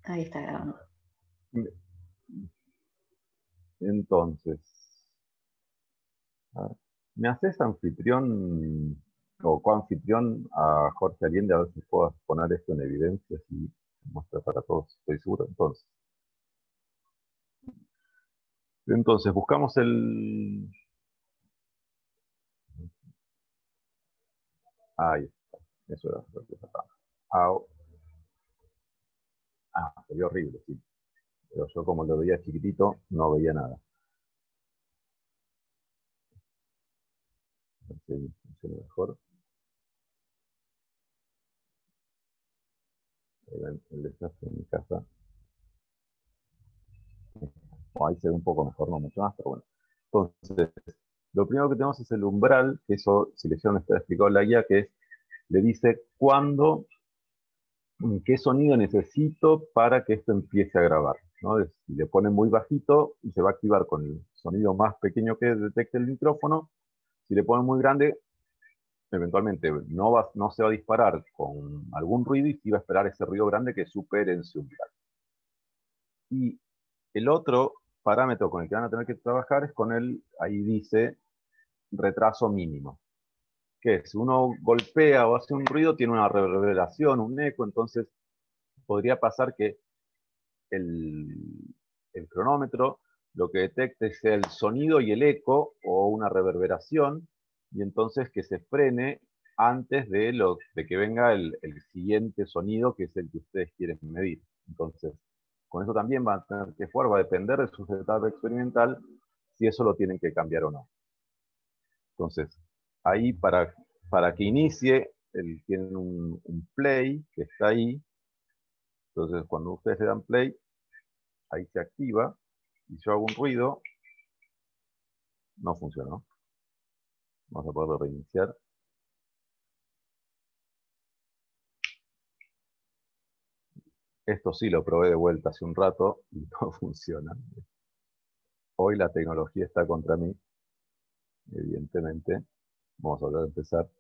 Ahí está grabando. Entonces, a ver, ¿me haces anfitrión o coanfitrión a Jorge Allende a ver si puedo poner esto en evidencia y muestra para todos? Estoy seguro. Entonces buscamos el... Ahí está. Eso era lo que faltaba. Se ve horrible, sí. Pero yo como lo veía chiquitito, no veía nada. A ver si funciona mejor. Ahí ven el desastre en mi casa. Ahí se ve un poco mejor, no mucho más, pero bueno. Entonces, lo primero que tenemos es el umbral, que eso, si leyeron, está explicado en la guía, que es, le dice cuándo, qué sonido necesito para que esto empiece a grabar, ¿no? Si le pone muy bajito, se va a activar con el sonido más pequeño que detecte el micrófono. Si le pone muy grande, eventualmente no se va a disparar con algún ruido y sí va a esperar ese ruido grande que supere en su umbral. Y el otro parámetro con el que van a tener que trabajar es con el, ahí dice, retraso mínimo. Que si uno golpea o hace un ruido, tiene una reverberación, un eco, entonces podría pasar que el, el cronómetro lo que detecte sea el sonido y el eco o una reverberación, y entonces que se frene antes de que venga el siguiente sonido, que es el que ustedes quieren medir. Entonces, con eso también van a tener que jugar, va a depender de su setup experimental, si eso lo tienen que cambiar o no. Entonces, ahí para que inicie, tienen un play que está ahí. Entonces, cuando ustedes le dan play, ahí se activa. Y yo hago un ruido, no funcionó. Vamos a poder reiniciar. Esto sí lo probé de vuelta hace un rato y no funciona. Hoy la tecnología está contra mí, evidentemente. Vamos a volver a empezar.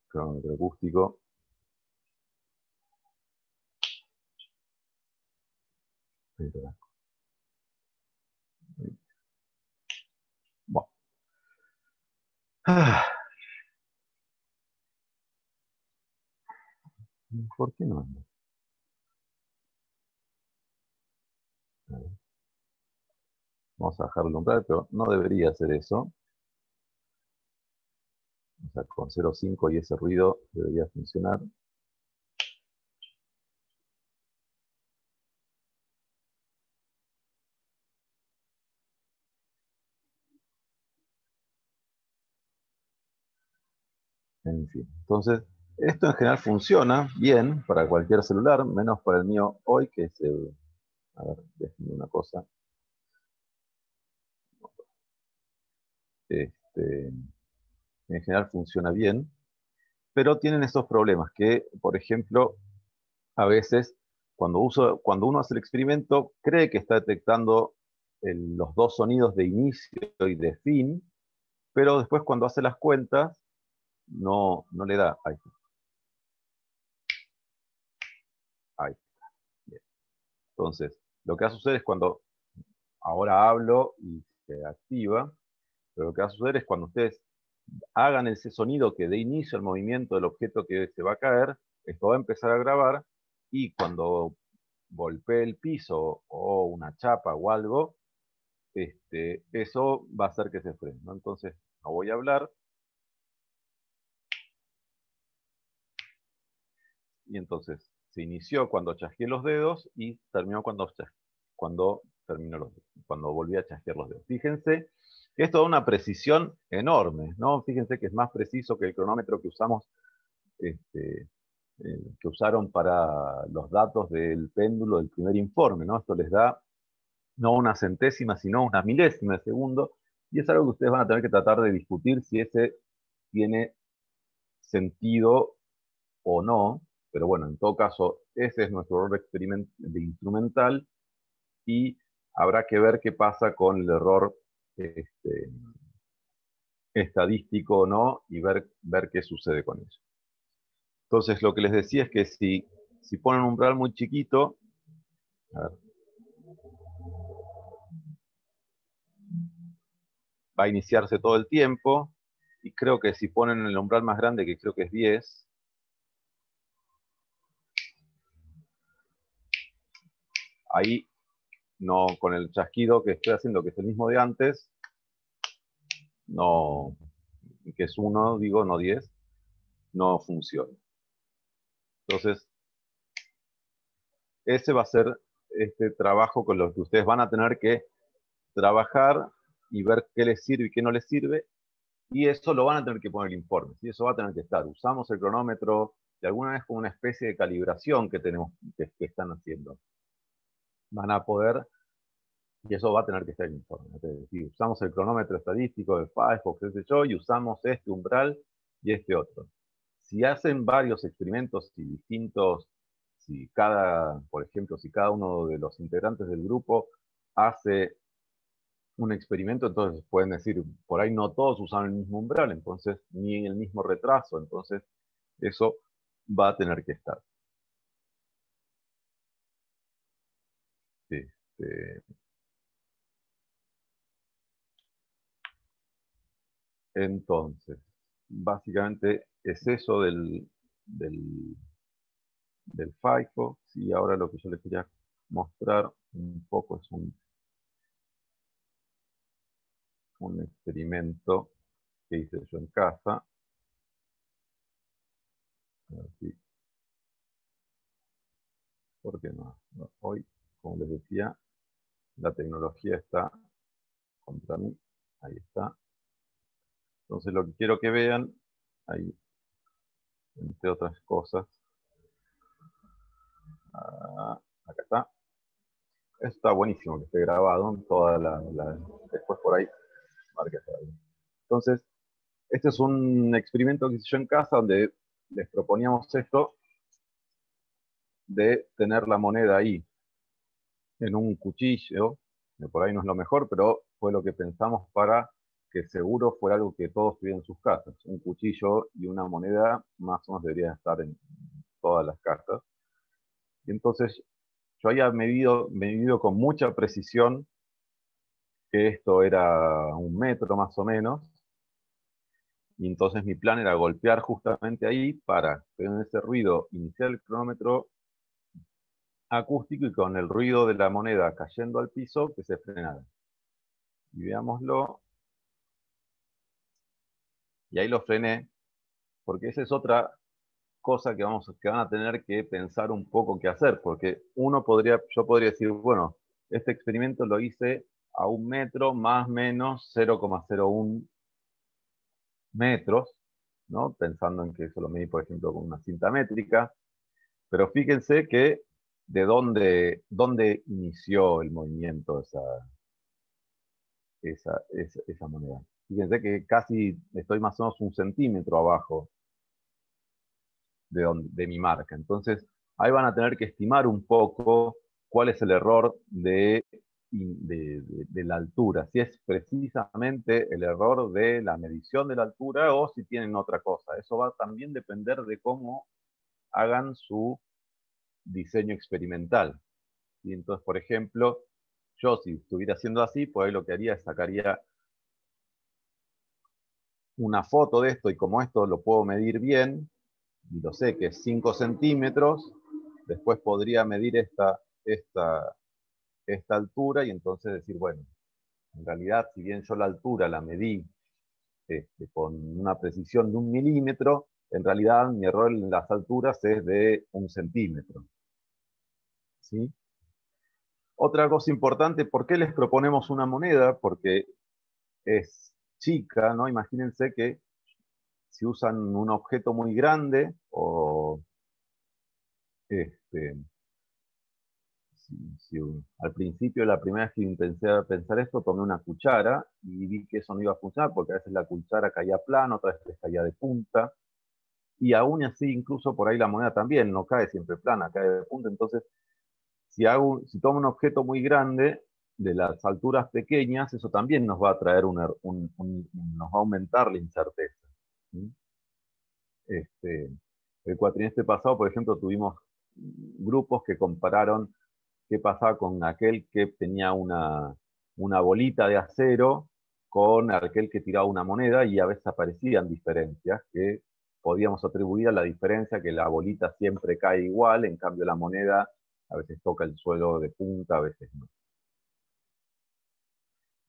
Cronómetro acústico. Bueno. ¿Por qué no anda? Vamos a dejarlo umbral, pero no debería hacer eso. O sea, con 0.5 y ese ruido debería funcionar. En fin, entonces, esto en general funciona bien para cualquier celular, menos para el mío hoy, que es el... A ver, déjenme una cosa. En general funciona bien, pero tienen estos problemas que, por ejemplo, a veces cuando uno hace el experimento, cree que está detectando los dos sonidos de inicio y de fin, pero después cuando hace las cuentas, no le da. Ahí, ahí. Bien. Entonces, lo que va a suceder es cuando ahora hablo y se activa, pero lo que va a suceder es cuando ustedes hagan ese sonido que dé inicio al movimiento del objeto que se va a caer, esto va a empezar a grabar y cuando golpee el piso o una chapa o algo, eso va a hacer que se frene, ¿no? Entonces, no voy a hablar y entonces se inició cuando chasqueé los dedos y terminó cuando terminó cuando volví a chasquear los dedos. Fíjense que esto da una precisión enorme, ¿no? Fíjense que es más preciso que el cronómetro que usamos, que usaron para los datos del péndulo del primer informe, ¿no? Esto les da no una centésima, sino una milésima de segundo, y es algo que ustedes van a tener que tratar de discutir si ese tiene sentido o no, pero bueno, en todo caso, ese es nuestro error de instrumental y habrá que ver qué pasa con el error estadístico o no y ver qué sucede con eso. Entonces, lo que les decía es que si Si ponen un umbral muy chiquito, a ver, va a iniciarse todo el tiempo, y creo que si ponen el umbral más grande, que creo que es 10, ahí no, con el chasquido que estoy haciendo, que es el mismo de antes, no, que es 1, digo, no 10, no funciona. Entonces, ese va a ser este trabajo con lo que ustedes van a tener que trabajar y ver qué les sirve y qué no les sirve, y eso lo van a tener que poner en informes, y eso va a tener que estar. Usamos el cronómetro de alguna vez como una especie de calibración que tenemos, que están haciendo. Van a poder, y eso va a tener que estar en el informe. Es decir, usamos el cronómetro estadístico de Firefox, qué sé yo, y usamos este umbral y este otro. Si hacen varios experimentos y distintos, si cada, por ejemplo, si cada uno de los integrantes del grupo hace un experimento, entonces pueden decir, por ahí no todos usan el mismo umbral, entonces ni el mismo retraso, entonces eso va a tener que estar. Este, entonces, básicamente es eso del Firefox, y ahora lo que yo les quería mostrar un poco es un experimento que hice yo en casa. A ver si, ¿por qué no? Hoy, como les decía, la tecnología está contra mí. Ahí está. Entonces lo que quiero que vean, ahí, entre otras cosas, acá está. Está buenísimo que esté grabado en toda después por ahí, marca ahí. Entonces, este es un experimento que hice yo en casa donde les proponíamos esto de tener la moneda ahí en un cuchillo, que por ahí no es lo mejor, pero fue lo que pensamos para que seguro fuera algo que todos tuvieran en sus casas. Un cuchillo y una moneda más o menos deberían estar en todas las casas. Y entonces yo había medido con mucha precisión que esto era 1 metro más o menos, y entonces mi plan era golpear justamente ahí para tener ese ruido, iniciar el cronómetro acústico y con el ruido de la moneda cayendo al piso que se frenara. Y veámoslo, y ahí lo frené, porque esa es otra cosa que van a tener que pensar un poco qué hacer, porque yo podría decir, bueno, este experimento lo hice a 1 metro más o menos 0,01 metros, ¿no? Pensando en que eso lo medí, por ejemplo, con una cinta métrica, pero fíjense que de dónde inició el movimiento esa moneda. Fíjense que casi estoy más o menos 1 centímetro abajo de mi marca. Entonces, ahí van a tener que estimar un poco cuál es el error de la altura, si es precisamente el error de la medición de la altura o si tienen otra cosa. Eso va a también depender de cómo hagan su diseño experimental. Y entonces, por ejemplo, yo si estuviera haciendo así, pues ahí lo que haría es sacaría una foto de esto, y como esto lo puedo medir bien, y lo sé que es 5 centímetros, después podría medir esta altura y entonces decir, bueno, en realidad, si bien yo la altura la medí con una precisión de 1 milímetro, en realidad mi error en las alturas es de 1 centímetro. ¿Sí? Otra cosa importante, ¿por qué les proponemos una moneda? Porque es chica, ¿no? Imagínense que si usan un objeto muy grande o este, si al principio, la primera vez que intenté pensar esto, tomé una cuchara y vi que eso no iba a funcionar porque a veces la cuchara caía plano, otras veces caía de punta, y aún así, incluso por ahí la moneda también no cae siempre plana, cae de punta. Entonces, si tomo un objeto muy grande de las alturas pequeñas, eso también nos va a traer nos va a aumentar la incerteza. ¿Sí? El cuatrimestre pasado, por ejemplo, tuvimos grupos que compararon qué pasaba con aquel que tenía una bolita de acero con aquel que tiraba una moneda, y a veces aparecían diferencias que podíamos atribuir a la diferencia que la bolita siempre cae igual, en cambio la moneda a veces toca el suelo de punta, a veces no.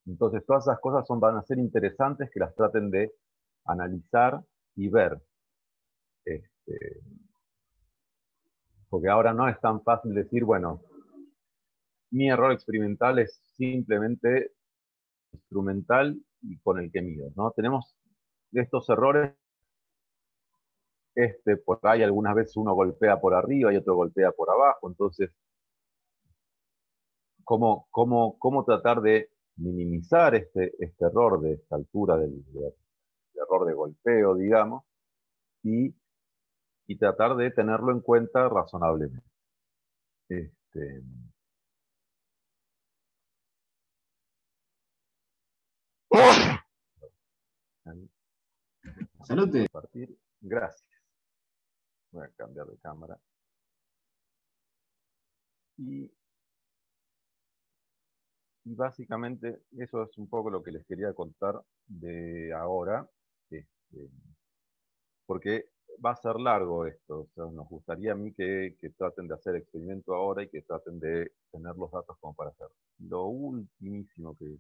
Entonces todas esas cosas van a ser interesantes que las traten de analizar y ver. Porque ahora no es tan fácil decir, bueno, mi error experimental es simplemente instrumental y con el que mido, ¿no? Tenemos estos errores, por ahí algunas veces uno golpea por arriba y otro golpea por abajo, entonces, ¿cómo tratar de minimizar este error de esta altura del error de golpeo, digamos, y tratar de tenerlo en cuenta razonablemente? Este, Salute. Compartir. Gracias. Voy a cambiar de cámara. Y básicamente eso es un poco lo que les quería contar de ahora, porque va a ser largo esto. O sea, nos gustaría a mí que traten de hacer experimento ahora y que traten de tener los datos como para hacer. Lo ultimísimo que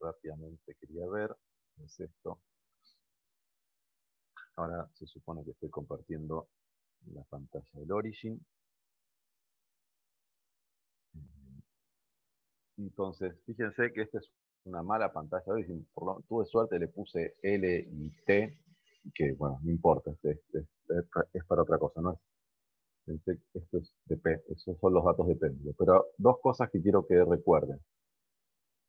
rápidamente quería ver es esto. Ahora se supone que estoy compartiendo la pantalla del Origin. Entonces, fíjense que esta es una mala pantalla de Origin. Tuve suerte, le puse L y T, que bueno, no importa, es para otra cosa, ¿no? Esto es de P, esos son los datos de péndulo. Pero dos cosas que quiero que recuerden.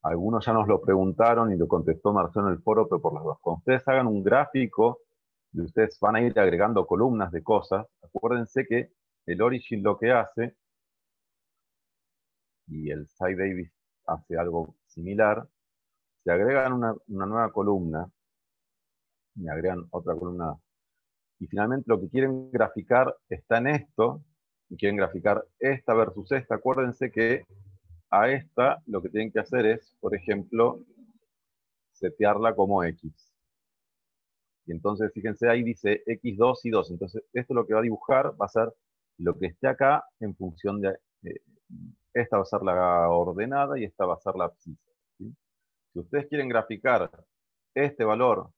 Algunos ya nos lo preguntaron y lo contestó Marcelo en el foro, pero por las dos. Cuando ustedes hagan un gráfico y ustedes van a ir agregando columnas de cosas, acuérdense que el Origin lo que hace, y el Cy Davis hace algo similar, se agregan una nueva columna y agregan otra columna, y finalmente lo que quieren graficar está en esto, y quieren graficar esta versus esta. Acuérdense que a esta lo que tienen que hacer es, por ejemplo, setearla como X. Y entonces, fíjense, ahí dice X2 y 2. Entonces, esto lo que va a dibujar va a ser lo que esté acá en función de... esta va a ser la ordenada y esta va a ser la abscisa, ¿sí? Si ustedes quieren graficar este valor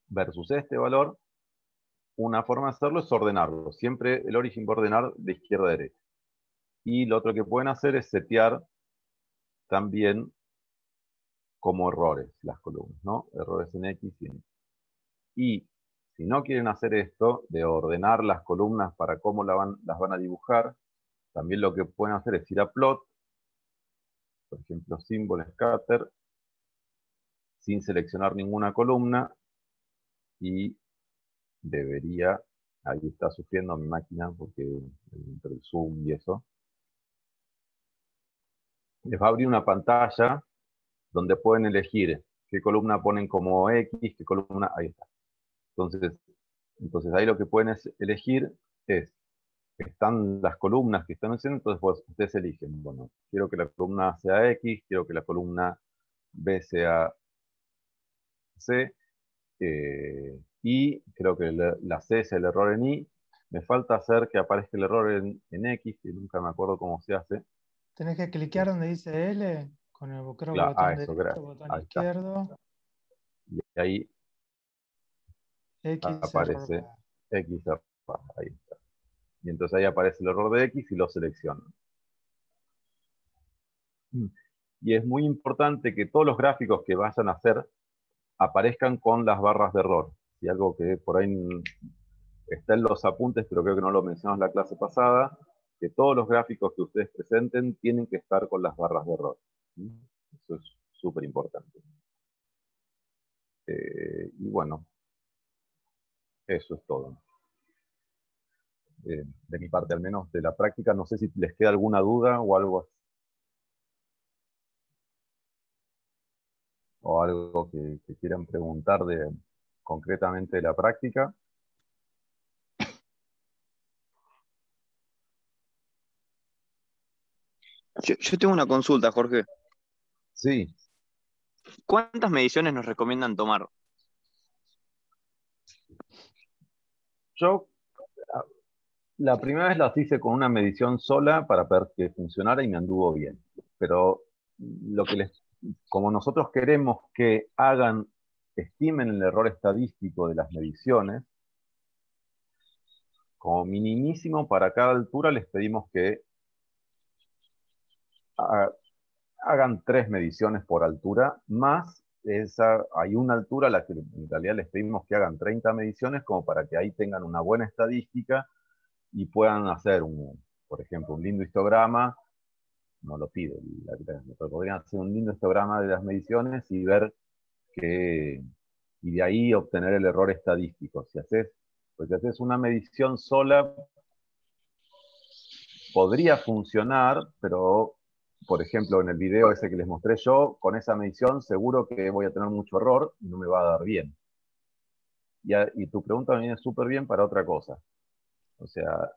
versus este valor, una forma de hacerlo es ordenarlo. Siempre el Origin va a ordenar de izquierda a derecha. Y lo otro que pueden hacer es setear también como errores las columnas, ¿no? Errores en X y en Y. Y si no quieren hacer esto, de ordenar las columnas para cómo las van a dibujar, también lo que pueden hacer es ir a plot, por ejemplo, symbol scatter, sin seleccionar ninguna columna, y debería, ahí está sufriendo mi máquina porque entre el zoom y eso, les va a abrir una pantalla donde pueden elegir qué columna ponen como X, qué columna, ahí está. Entonces ahí lo que pueden elegir es, están las columnas que están haciendo, entonces pues, ustedes eligen, bueno, quiero que la columna A sea X, quiero que la columna B sea C, y creo que la C es el error en Y. Me falta hacer que aparezca el error en X, que nunca me acuerdo cómo se hace. Tenés que cliquear donde dice L, con el creo que botón Eso, derecho, gracias. botón Ahí está. izquierdo, Y ahí X error aparece bar. X error. Ahí está. Y entonces ahí aparece el error de X y lo selecciono. Y es muy importante que todos los gráficos que vayan a hacer aparezcan con las barras de error. Y algo que por ahí está en los apuntes, pero creo que no lo mencionamos en la clase pasada, que todos los gráficos que ustedes presenten tienen que estar con las barras de error. Eso es súper importante. Y bueno, eso es todo. De mi parte, al menos de la práctica, no sé si les queda alguna duda o algo que quieran preguntar concretamente de la práctica. Yo tengo una consulta, Jorge. Sí, ¿Cuántas mediciones nos recomiendan tomar? yo la primera vez las hice con una medición sola para ver que funcionara y me anduvo bien. Pero lo que como nosotros queremos que estimen el error estadístico de las mediciones, como minimísimo para cada altura les pedimos que hagan 3 mediciones por altura, más hay una altura a la que en realidad les pedimos que hagan 30 mediciones como para que ahí tengan una buena estadística y puedan hacer, por ejemplo, un lindo histograma. No lo pide, pero podrían hacer un lindo histograma de las mediciones y ver y de ahí obtener el error estadístico. Pues si haces una medición sola, podría funcionar, pero, por ejemplo, en el video ese que les mostré yo, con esa medición seguro que voy a tener mucho error y no me va a dar bien. Y tu pregunta viene súper bien para otra cosa. O sea,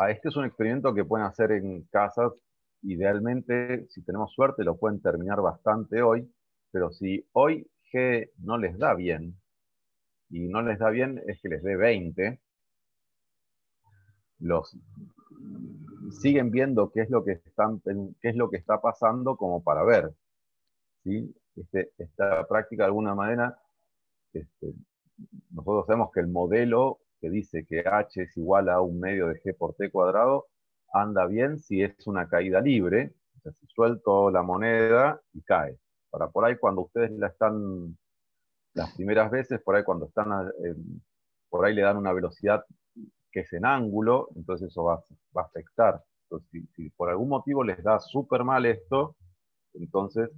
este es un experimento que pueden hacer en casas. Idealmente, si tenemos suerte, lo pueden terminar bastante hoy, pero si hoy G no les da bien, y no les da bien es que les dé 20, los siguen viendo qué es lo que está pasando como para ver, ¿sí? Esta práctica de alguna manera, nosotros sabemos que el modelo que dice que h es igual a un medio de g por t cuadrado anda bien si es una caída libre, o sea, si suelto la moneda y cae. Para por ahí cuando ustedes las primeras veces, por ahí cuando por ahí le dan una velocidad que es en ángulo, entonces eso va a afectar. Entonces, si por algún motivo les da súper mal esto, entonces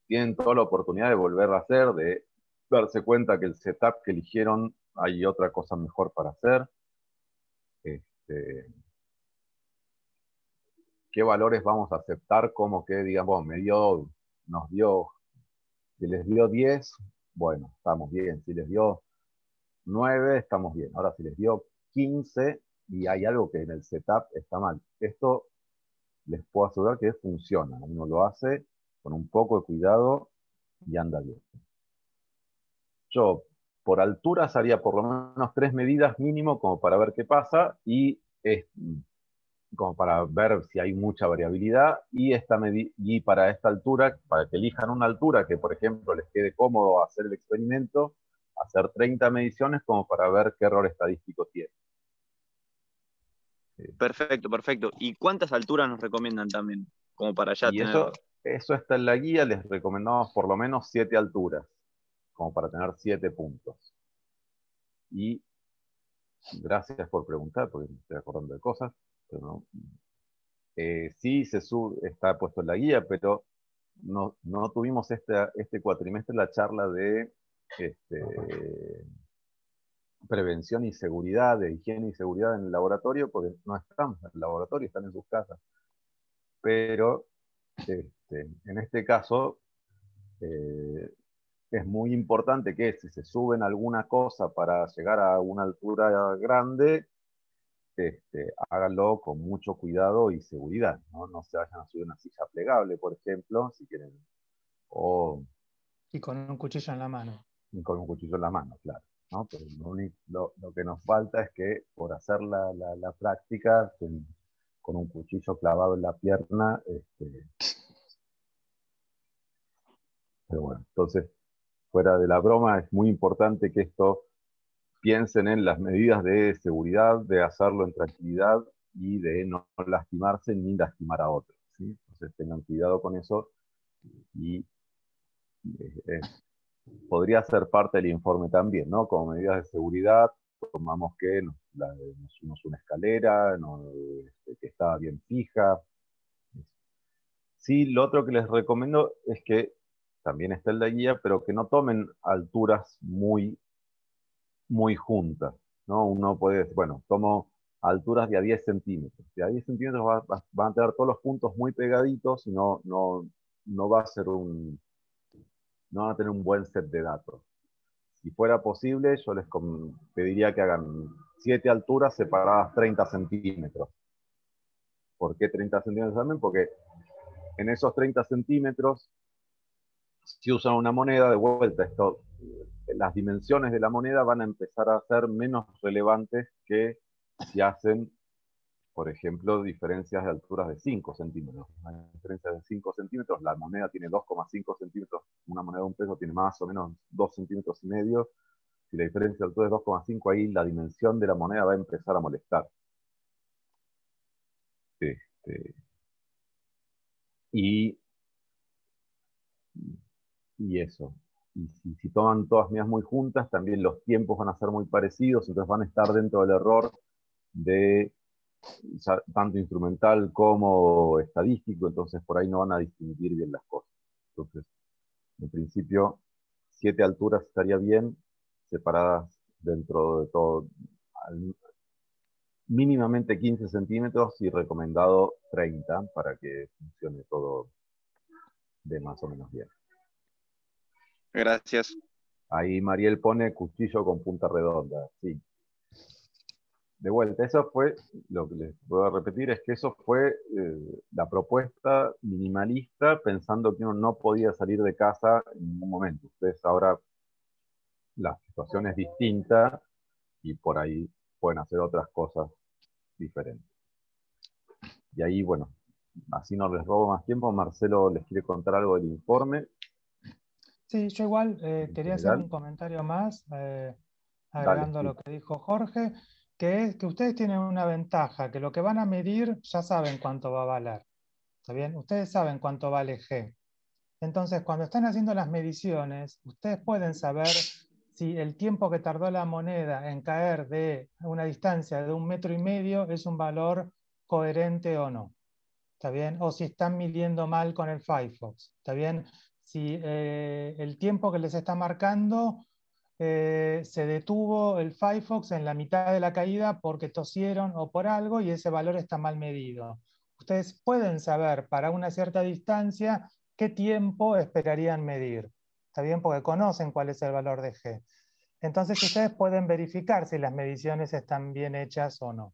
tienen toda la oportunidad de volverlo a hacer, de darse cuenta que el setup que eligieron hay otra cosa mejor para hacer. Este, ¿Qué valores vamos a aceptar? Como que, digamos, si les dio 10, bueno, estamos bien. Si les dio 9, estamos bien. Ahora, si les dio 15 y hay algo que en el setup está mal, esto les puedo asegurar que funciona. Uno lo hace con un poco de cuidado y anda bien. Yo, por alturas, haría por lo menos 3 medidas mínimo como para ver qué pasa y como para ver si hay mucha variabilidad y para esta altura, para que elijan una altura que, por ejemplo, les quede cómodo hacer el experimento, hacer 30 mediciones como para ver qué error estadístico tiene. Perfecto, perfecto. ¿Y cuántas alturas nos recomiendan también? Como para ya Y tener... eso está en la guía, les recomendamos por lo menos 7 alturas, como para tener 7 puntos. Y gracias por preguntar, porque me estoy acordando de cosas, pero no. Sí, está puesto en la guía, pero no tuvimos este cuatrimestre la charla de prevención y seguridad, de higiene y seguridad en el laboratorio, porque no estamos en el laboratorio, están en sus casas. Pero en este caso, eh, es muy importante que si se suben alguna cosa para llegar a una altura grande, háganlo con mucho cuidado y seguridad, ¿no? No se vayan a subir una silla plegable, por ejemplo, si quieren, o Y con un cuchillo en la mano. con un cuchillo en la mano, claro, ¿no? Pero lo que nos falta es que por hacer la práctica con un cuchillo clavado en la pierna, pero bueno, entonces, fuera de la broma, es muy importante que esto piensen en las medidas de seguridad, de hacerlo en tranquilidad y de no lastimarse ni lastimar a otros, ¿sí? Entonces tengan cuidado con eso y podría ser parte del informe también, ¿no? Como medidas de seguridad, tomamos que nos subimos una escalera, que estaba bien fija. Sí, lo otro que les recomiendo es que también está en la guía, pero que no tomen alturas muy juntas, ¿no? Uno puede, bueno, tomo alturas de a 10 centímetros. De a 10 centímetros van a tener todos los puntos muy pegaditos y no va a ser no van a tener un buen set de datos. Si fuera posible, yo les pediría que hagan 7 alturas separadas 30 centímetros. ¿Por qué 30 centímetros también? Porque en esos 30 centímetros, si usan una moneda, de vuelta, las dimensiones de la moneda van a empezar a ser menos relevantes que si hacen, por ejemplo, diferencias de alturas de 5 centímetros. Una diferencia de 5 centímetros, la moneda tiene 2,5 centímetros, una moneda de un peso tiene más o menos 2 centímetros y medio. Si la diferencia de altura es 2,5, ahí la dimensión de la moneda va a empezar a molestar. Y, y eso. Y si toman todas medidas muy juntas, también los tiempos van a ser muy parecidos, entonces van a estar dentro del error de tanto instrumental como estadístico, entonces por ahí no van a distinguir bien las cosas. Entonces, en principio, 7 alturas estaría bien, separadas dentro de todo, mínimamente 15 centímetros y recomendado 30 para que funcione todo de más o menos bien. Gracias. Ahí Mariel pone cuchillo con punta redonda, sí. De vuelta, eso fue, lo que les puedo repetir es que eso fue la propuesta minimalista pensando que uno no podía salir de casa en ningún momento. Ustedes ahora la situación es distinta y por ahí pueden hacer otras cosas diferentes. Y ahí, bueno, así no les robo más tiempo. Marcelo les quiere contar algo del informe. Sí, yo igual quería hacer general. un comentario más, Dale, agregando sí. lo que dijo Jorge, que es que ustedes tienen una ventaja, que lo que van a medir ya saben cuánto va a valer. ¿Está bien? Ustedes saben cuánto vale G. Entonces, cuando están haciendo las mediciones, ustedes pueden saber si el tiempo que tardó la moneda en caer de una distancia de 1,5 metros es un valor coherente o no. ¿Está bien? O si están midiendo mal con el Firefox. ¿Está bien? Si el tiempo que les está marcando se detuvo el Firefox en la mitad de la caída porque tosieron o por algo y ese valor está mal medido. Ustedes pueden saber para una cierta distancia qué tiempo esperarían medir. ¿Está bien? Porque conocen cuál es el valor de G. Entonces ustedes pueden verificar si las mediciones están bien hechas o no.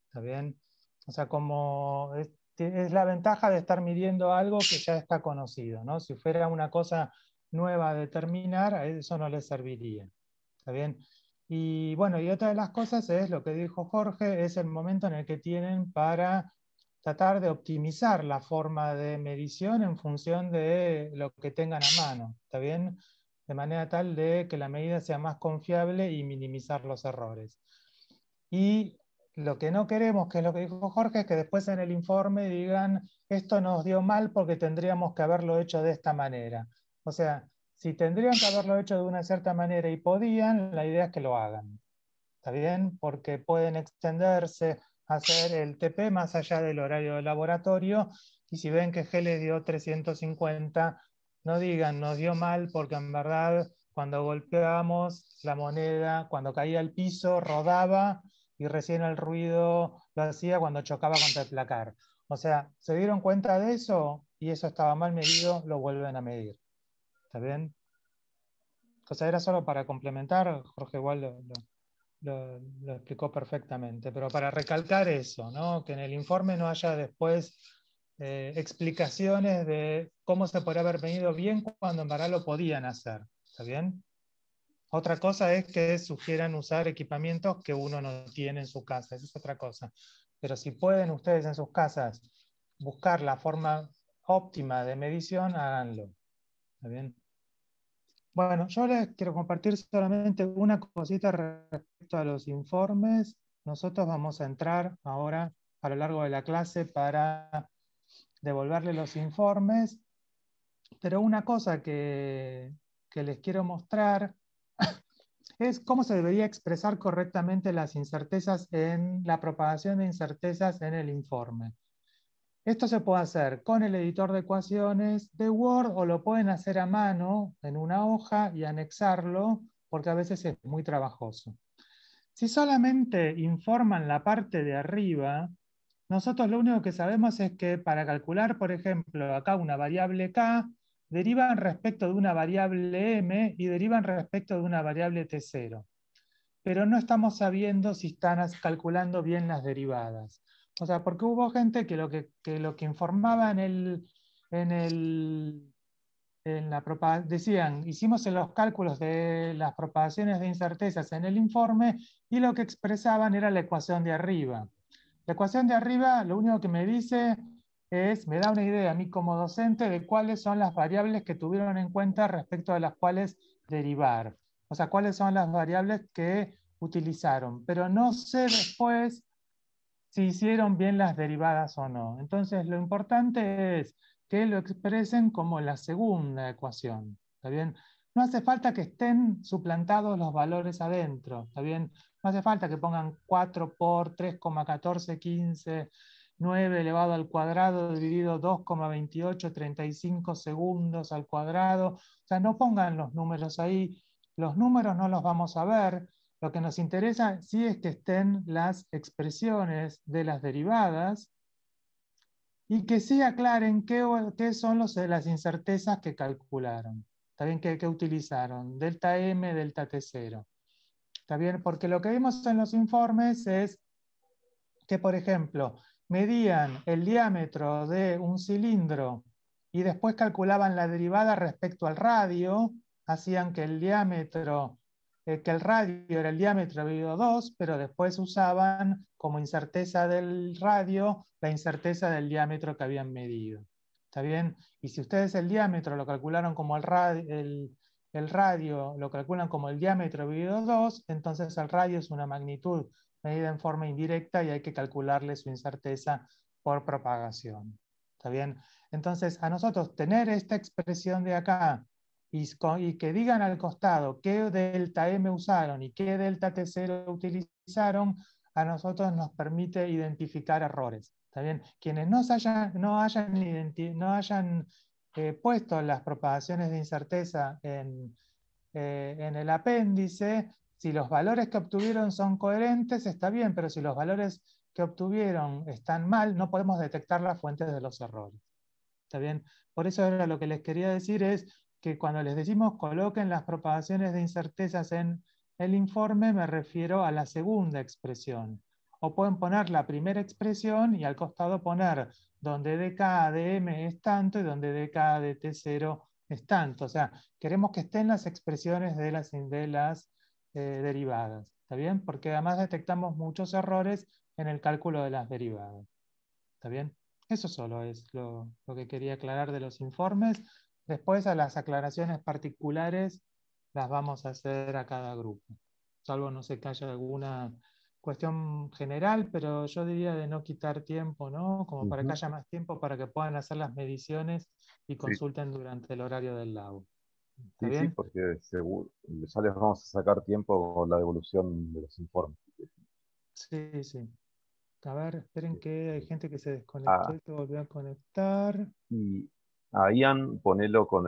¿Está bien? O sea, como es la ventaja de estar midiendo algo que ya está conocido, ¿no? Si fuera una cosa nueva a determinar, a eso no les serviría. ¿Está bien? Y bueno, y otra de las cosas es lo que dijo Jorge, es el momento en el que tienen para tratar de optimizar la forma de medición en función de lo que tengan a mano. ¿Está bien? De manera tal de que la medida sea más confiable y minimizar los errores. Y lo que no queremos, que es lo que dijo Jorge, es que después en el informe digan, esto nos dio mal porque tendríamos que haberlo hecho de esta manera. O sea, si tendrían que haberlo hecho de una cierta manera y podían, la idea es que lo hagan. ¿Está bien? Porque pueden extenderse, hacer el TP más allá del horario de laboratorio, y si ven que G les dio 350, no digan, nos dio mal porque en verdad cuando golpeábamos la moneda, cuando caía al piso, rodaba y recién el ruido lo hacía cuando chocaba contra el placar. O sea, se dieron cuenta de eso y eso estaba mal medido, lo vuelven a medir. ¿Está bien? O sea, era solo para complementar, Jorge igual lo explicó perfectamente, pero para recalcar eso, ¿no? Que en el informe no haya después explicaciones de cómo se podría haber venido bien cuando en verdad lo podían hacer. ¿Está bien? Otra cosa es que sugieran usar equipamientos que uno no tiene en su casa, esa es otra cosa. Pero si pueden ustedes en sus casas buscar la forma óptima de medición, háganlo. ¿Está bien? Bueno, yo les quiero compartir solamente una cosita respecto a los informes. Nosotros vamos a entrar ahora a lo largo de la clase para devolverle los informes, pero una cosa que les quiero mostrar es cómo se debería expresar correctamente las incertezas en la propagación de incertezas en el informe. Esto se puede hacer con el editor de ecuaciones de Word o lo pueden hacer a mano en una hoja y anexarlo porque a veces es muy trabajoso. Si solamente informan la parte de arriba, nosotros lo único que sabemos es que para calcular, por ejemplo, acá una variable k, derivan respecto de una variable m y derivan respecto de una variable t0. Pero no estamos sabiendo si están calculando bien las derivadas. O sea, porque hubo gente que lo que informaba en decían, hicimos los cálculos de las propagaciones de incertezas en el informe y lo que expresaban era la ecuación de arriba. La ecuación de arriba lo único que me dice es, me da una idea a mí como docente de cuáles son las variables que tuvieron en cuenta respecto a las cuales derivar. O sea, cuáles son las variables que utilizaron. Pero no sé después si hicieron bien las derivadas o no. Entonces, lo importante es que lo expresen como la segunda ecuación. ¿Está bien? No hace falta que estén suplantados los valores adentro. ¿Está bien? No hace falta que pongan 4 por 3,1415, 9 elevado al cuadrado dividido 2,2835 segundos al cuadrado. O sea, no pongan los números ahí. Los números no los vamos a ver. Lo que nos interesa sí es que estén las expresiones de las derivadas y que sí aclaren qué son las incertezas que calcularon. ¿Está bien? ¿Qué utilizaron? Delta M, delta T0. ¿Está bien? Porque lo que vimos en los informes es que, por ejemplo, medían el diámetro de un cilindro y después calculaban la derivada respecto al radio, hacían que el diámetro, que el radio era el diámetro dividido 2, pero después usaban como incerteza del radio la incerteza del diámetro que habían medido. ¿Está bien? Y si ustedes el diámetro lo calcularon como el radio lo calculan como el diámetro dividido 2, entonces el radio es una magnitud medida en forma indirecta y hay que calcularle su incerteza por propagación. ¿Está bien? Entonces, a nosotros tener esta expresión de acá y que digan al costado qué delta M usaron y qué delta T0 utilizaron, a nosotros nos permite identificar errores. ¿Está bien? Quienes no hayan puesto las propagaciones de incerteza en el apéndice, si los valores que obtuvieron son coherentes, está bien, pero si los valores que obtuvieron están mal, no podemos detectar las fuentes de los errores. ¿Está bien? Por eso ahora lo que les quería decir es que cuando les decimos coloquen las propagaciones de incertezas en el informe, me refiero a la segunda expresión. O pueden poner la primera expresión y al costado poner donde dk de m es tanto y donde dk de t0 es tanto. O sea, queremos que estén las expresiones de las derivadas. ¿Está bien? Porque además detectamos muchos errores en el cálculo de las derivadas. ¿Está bien? Eso solo es lo que quería aclarar de los informes. Después a las aclaraciones particulares las vamos a hacer a cada grupo. Salvo no sé que haya alguna cuestión general, pero yo diría de no quitar tiempo, ¿no? Como para que haya más tiempo para que puedan hacer las mediciones y consulten durante el horario del labo. ¿Está Sí, bien? porque seguro, ya les vamos a sacar tiempo con la devolución de los informes. Sí, sí. A ver, esperen que hay gente que se desconectó Ah, y que volvió a conectar. y a Ian ponelo con